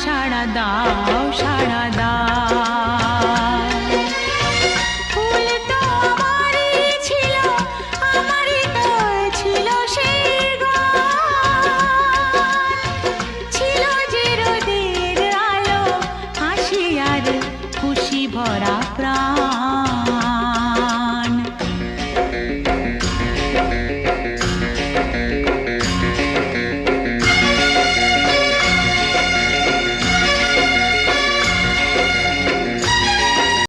সাড়া দাও সাড়া দাও। ফুল তো আমারই ছিল, আমারই তো ছিল সেই গান। ছিল যে রোদের আলো, হাসি আর খুশি ভরা প্রাণ।